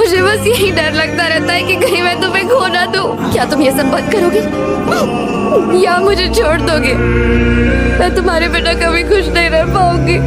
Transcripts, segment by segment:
मुझे बस यही डर लगता रहता है कि कहीं मैं तुम्हें खो ना दूं। क्या तुम ये सब बंद करोगे या मुझे छोड़ दोगे? मैं तुम्हारे बिना कभी खुश नहीं रह पाऊंगी।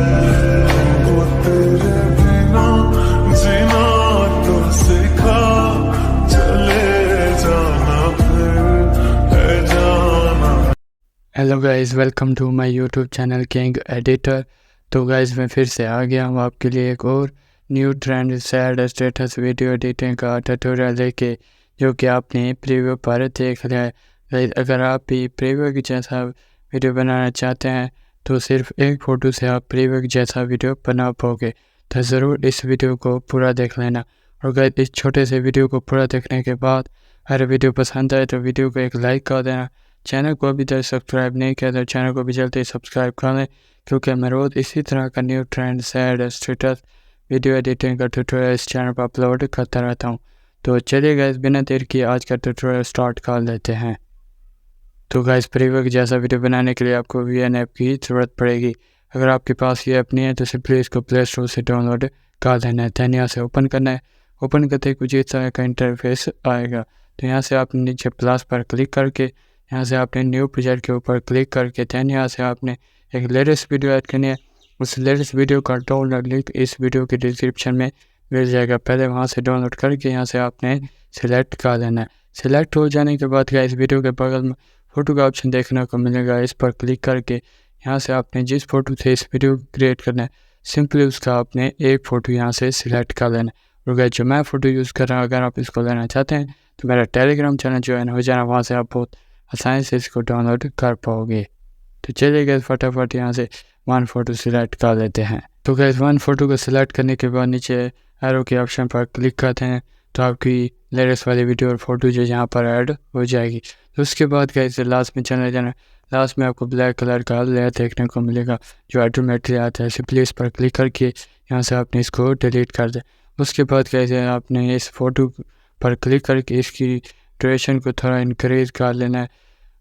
Hello guys, welcome to my YouTube channel King Editor. तो गाइस मैं फिर से आ गया हूँ आपके लिए एक और new trend sad status video editing का ट्यूटोरियल लेके, जो कि आपने प्रीव्यू पर देख लिया है। गाइस अगर आप भी प्रीव्यू की जैसा वीडियो बनाना चाहते हैं तो सिर्फ एक फ़ोटो से आप प्रीव्यू की जैसा वीडियो बना पाओगे। तो ज़रूर इस वीडियो को पूरा देख लेना। और गाइस इस छोटे से वीडियो को पूरा देखने के बाद अगर वीडियो पसंद आए तो वीडियो को एक लाइक कर देना। चैनल को अभी तक सब्सक्राइब नहीं किया तो चैनल को भी जल्दी सब्सक्राइब कर लें, क्योंकि मैं रोज़ इसी तरह का new trend sad status video editing का ट्यूटोरियल इस चैनल पर अपलोड करता रहता हूँ। तो चलिए गाइस बिना देर किए आज का ट्यूटोरियल स्टार्ट कर लेते हैं। तो गाइस प्रीव्यू जैसा वीडियो बनाने के लिए आपको VN ऐप की ज़रूरत पड़ेगी। अगर आपके पास ये ऐप नहीं है तो सिंपली इसको प्ले स्टोर से डाउनलोड कर देना है। दैन यहाँ से ओपन करना है। ओपन करते ही कुछ इस तरह का इंटरफेस आएगा। तो यहाँ से आपने नीचे प्लस पर क्लिक करके यहाँ से आपने न्यू प्रोजेक्ट के ऊपर क्लिक करके दैन यहाँ से आपने एक लेटेस्ट वीडियो ऐड करनी है। उस लेटेस्ट वीडियो का डाउनलोड लिंक इस वीडियो के डिस्क्रिप्शन में मिल जाएगा। पहले वहाँ से डाउनलोड करके यहाँ से आपने सिलेक्ट कर लेना है। सिलेक्ट हो जाने के बाद इस वीडियो के बगल में फ़ोटो का ऑप्शन देखने को मिलेगा। इस पर क्लिक करके यहाँ से आपने जिस फ़ोटो से इस वीडियो क्रिएट करना है सिंपली उसका आपने एक फ़ोटो यहाँ से सिलेक्ट कर लेना है। और गाइस जो मैं फ़ोटो यूज़ कर रहा हूँ, अगर आप इसको लेना चाहते हैं तो मेरा टेलीग्राम चैनल ज्वाइन हो जाना, वहाँ से आप बहुत आसानी से इसको डाउनलोड कर पाओगे। तो चलिए गैस फटाफट यहाँ से वन फ़ोटो सिलेक्ट कर लेते हैं। तो गैस वन फ़ोटो को सिलेक्ट करने के बाद नीचे एरो के ऑप्शन पर क्लिक करते हैं तो आपकी लेटेस्ट वाली वीडियो और फोटो जो यहाँ पर ऐड हो जाएगी। तो उसके बाद गैस लास्ट में चले जाना। लास्ट में आपको ब्लैक कलर का लेयर देखने को मिलेगा जो ऑटोमेटिकली आता है। सिंपली इस पर क्लिक करके यहाँ से आपने इसको डिलीट कर दें। उसके बाद कैसे आपने इस फ़ोटो पर क्लिक करके इसकी ड्यूरेशन को थोड़ा इंक्रीज़ कर लेना है।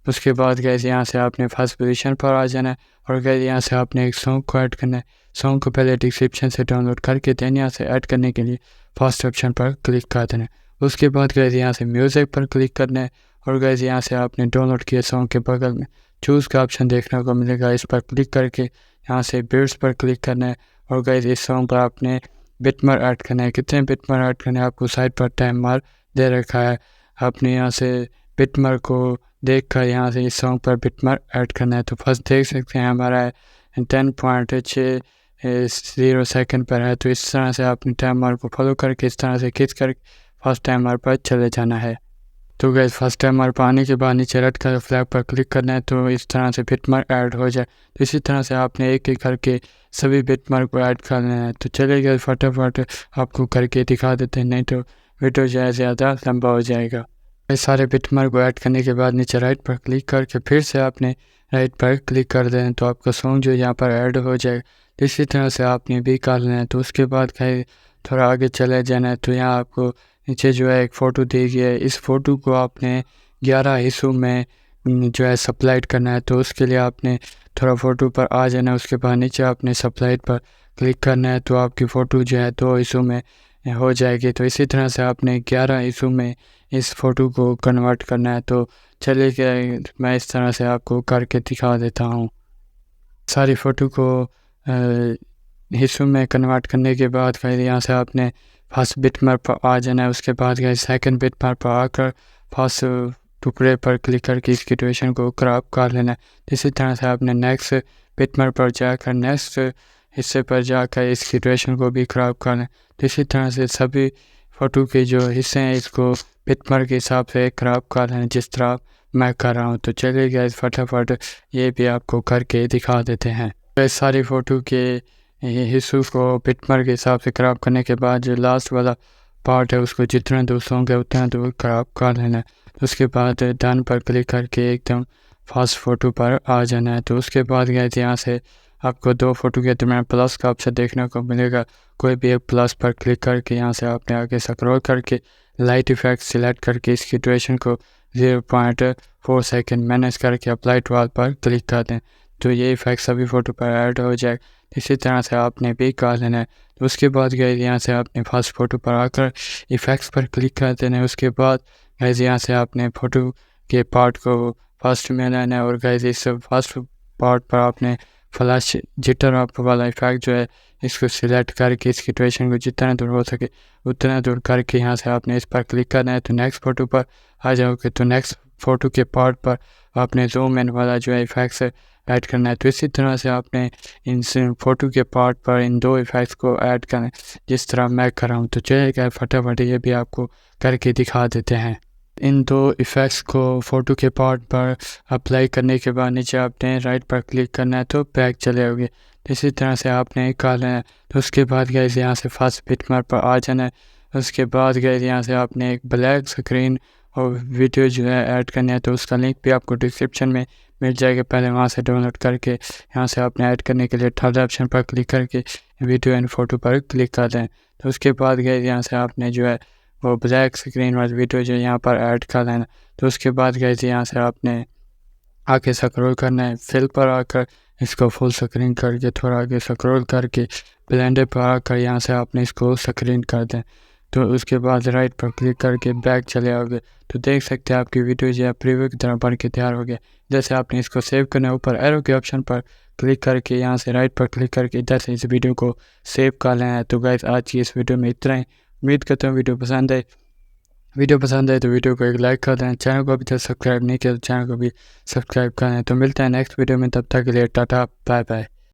उसके बाद गैस यहाँ से आपने फर्स्ट पोजीशन पर आ जाना है और गैस यहाँ से आपने एक सॉन्ग को ऐड करना है। सॉन्ग को पहले डिस्क्रिप्शन से डाउनलोड करके दैन यहाँ से ऐड करने के लिए फर्स्ट ऑप्शन पर क्लिक कर देना है। उसके बाद गैस यहाँ से म्यूज़िक पर क्लिक करना है और गैस यहाँ से आपने डाउनलोड किए सॉन्ग के बगल में चूज़ का ऑप्शन देखने को मिलेगा। इस पर क्लिक करके यहाँ से बीट्स पर क्लिक करना है और गैस इस सॉन्ग पर आपने बिटमार्क ऐड करना है। कितने बिटमार्क ऐड करना है आपको साइड पर टाइम मार्क दे रखा है। आपने यहाँ से बिटमार्क को देख कर यहाँ से इस सॉन्ग पर बिटमार्क ऐड करना है। तो फर्स्ट देख सकते हैं हमारा 10.60 सेकंड पर है। तो इस तरह से आपने टाइम मार्क को फॉलो करके इस तरह से खींच कर फर्स्ट टाइम मार्क पर चले जाना है। तो गैस फर्स्ट टाइम मार्क पर आने के बाद नीचे रेड कलर फ्लैग पर क्लिक करना है तो इस तरह से बिटमार्क ऐड हो जाए। तो इसी तरह से आपने एक एक करके सभी बिटमार्क को ऐड करना है। तो चलिए गैस फटाफट आपको करके दिखा देते हैं, नहीं तो वीडियो जो है ज़्यादा लंबा हो जाएगा। इस सारे बिटमार्क को ऐड करने के बाद नीचे राइट पर क्लिक करके फिर से आपने राइट पर क्लिक कर दें तो आपका सॉन्ग जो यहाँ पर ऐड हो जाएगा। इसी तरह से आपने भी कर लेना है। तो उसके बाद कहीं थोड़ा आगे चले जाना है तो यहाँ आपको नीचे जो है एक फ़ोटो दी गई है। इस फ़ोटो को आपने 11 हिस्सों में जो है सप्लाइड करना है। तो उसके लिए आपने थोड़ा फ़ोटो पर आ जाना है। उसके बाद नीचे आपने सप्लाइड पर क्लिक करना है तो आपकी फ़ोटो जो है 2 हिस्सों में हो जाएगी। तो इसी तरह से आपने 11 हिस्सों में इस फ़ोटो को कन्वर्ट करना है। तो चलिए मैं इस तरह से आपको करके दिखा देता हूँ। सारी फ़ोटो को हिस्सों में कन्वर्ट करने के बाद फिर यहाँ से आपने फर्स्ट बिटमार्क पर आ जाना है। उसके बाद गए सेकंड बिटमार्क पर आकर फर्स्ट टुकड़े पर क्लिक करके इसकी ड्यूरेशन को क्रॉप कर लेना है। इसी तरह से आपने नेक्स्ट बिटमार्क पर जाकर नेक्स्ट हिस्से पर जाकर इसकी ड्यूरेशन को भी क्रॉप करना है। तो इसी तरह से सभी फ़ोटो के जो हिस्से हैं इसको बिटमार्क के हिसाब से क्रॉप कर लें जिस तरह मैं कर रहा हूँ। तो चलिए गाइस फटाफट ये भी आपको करके दिखा देते हैं। तो इस सारी फ़ोटो के हिस्सों को बिटमार्क के हिसाब से क्रॉप करने के बाद जो लास्ट वाला पार्ट है उसको जितना दूर होंगे उतना दूर क्रॉप कर लेना है। तो उसके बाद डन पर क्लिक करके एकदम फास्ट फ़ोटो पर आ जाना है। तो उसके बाद गाइस यहाँ से आपको 2 फ़ोटो के दरम्यान प्लस का ऑप्शन देखने को मिलेगा। कोई भी एक प्लस पर क्लिक करके यहाँ से आपने आगे स्क्रॉल करके लाइट इफेक्ट सिलेक्ट करके इसकी ड्यूरेशन को 0.4 सेकंड मैनेज करके अप्लाई टू ऑल पर क्लिक कर दें। तो ये इफेक्ट सभी फ़ोटो पर ऐड हो जाए। इसी तरह से आपने भी कर लेना है। तो उसके बाद गाइस यहाँ से आपने फर्स्ट फ़ोटो पर आकर इफ़ेक्ट्स पर क्लिक कर देना है। उसके बाद गाइस यहाँ से आपने फ़ोटो के पार्ट को फर्स्ट में लाना है और गाइस इस फर्स्ट पार्ट पर आपने फ्लैश जिटर अप वाला इफेक्ट जो है इसको सिलेक्ट करके इसकी ड्यूरेशन को जितना दूर हो सके उतना दूर करके यहाँ से आपने इस पर क्लिक करना है। तो नेक्स्ट फ़ोटो पर आ जाओगे तो नेक्स्ट फ़ोटो के पार्ट पर आपने जूम इन वाला जो है इफेक्ट्स ऐड करना है। तो इसी तरह से आपने इन फ़ोटो के पार्ट पर इन दो इफेक्ट्स को ऐड करना है जिस तरह मैं कर रहा हूँ। तो चलिए फटाफट ये भी आपको करके दिखा देते हैं। इन दो इफ़ेक्ट्स को फ़ोटो के पार्ट पर अप्लाई करने के बाद नीचे आपने राइट पर क्लिक करना है तो बैक चले जाओगे। इसी तरह से आपने कर लेना है। तो उसके बाद गाइस यहाँ से फर्स्ट बिटमैप पर आ जाना है। उसके बाद गाइस यहाँ से आपने एक ब्लैक स्क्रीन और वीडियो जो है ऐड करना है। तो उसका लिंक भी आपको डिस्क्रिप्शन में मिल जाएगा, पहले वहाँ से डाउनलोड करके यहाँ से आपने ऐड करने के लिए थर्ड ऑप्शन पर क्लिक करके वीडियो एंड फ़ोटो पर क्लिक कर दें। तो उसके बाद गाइस यहाँ से आपने जो है वो ब्लैक स्क्रीन वाली वीडियो जो यहाँ पर ऐड कर लेना। तो उसके बाद गाइस यहाँ से आपने आगे स्क्रॉल करना है, फिल पर आकर इसको फुल स्क्रीन करके थोड़ा आगे स्क्रॉल करके ब्लेंडर पर आकर यहाँ से आपने इसको स्क्रीन कर दें। तो उसके बाद राइट पर क्लिक करके बैक चले आओगे तो देख सकते हैं आपकी वीडियो जो है प्रीव्यू की तरह बन के तैयार हो गया। जैसे आपने इसको सेव करना है ऊपर एरो के ऑप्शन पर क्लिक करके यहाँ से राइट पर क्लिक करके इधर से इस वीडियो को सेव कर लेना है। तो गाइस आज की इस वीडियो में इतना ही। उम्मीद करता हूँ वीडियो पसंद आए तो वीडियो को एक लाइक कर दें। चैनल को अभी तक सब्सक्राइब नहीं किया तो चैनल को भी सब्सक्राइब करें। तो मिलते हैं नेक्स्ट वीडियो में, तब तक के लिए टाटा बाय बाय।